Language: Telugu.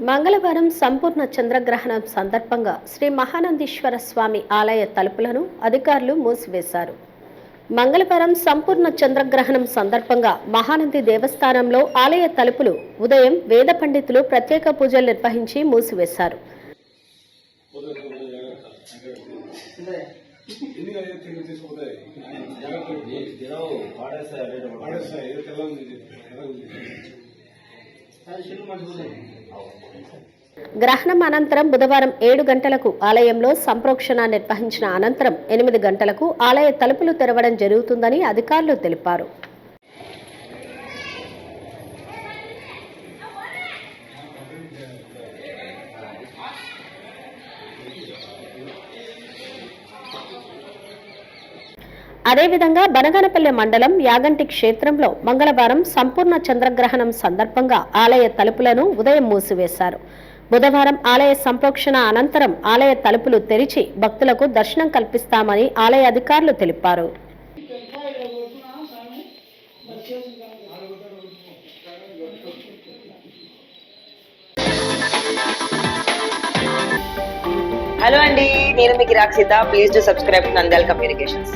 మంగళవారం సంపూర్ణ చంద్రగ్రహణం సందర్భంగా శ్రీ మహానందీశ్వర స్వామి ఆలయ తలుపులను అధికారులు మూసివేశారు. మంగళవారం సంపూర్ణ చంద్రగ్రహణం సందర్భంగా మహానంది దేవస్థానంలో ఆలయ తలుపులు ఉదయం వేద పండితులు ప్రత్యేక పూజలు నిర్వహించి మూసివేశారు. గ్రహణం అనంతరం బుధవారం 7 గంటలకు ఆలయంలో సంప్రోక్షణ నిర్వహించిన అనంతరం 8 గంటలకు ఆలయ తలుపులు తెరవడం జరుగుతుందని అధికారులు తెలిపారు. అదేవిధంగా బనగానపల్లె మండలం యాగంటి క్షేత్రంలో మంగళవారం సంపూర్ణ చంద్రగ్రహణం సందర్భంగా ఆలయ తలుపులను ఉదయం మూసివేశారు. బుధవారం ఆలయ సంప్రోక్షణ అనంతరం ఆలయ తలుపులు తెరిచి భక్తులకు దర్శనం కల్పిస్తామని ఆలయ అధికారులు తెలిపారు. హలో అండి, నేను మీకు Rakshitha. Please do subscribe Nandyal communications.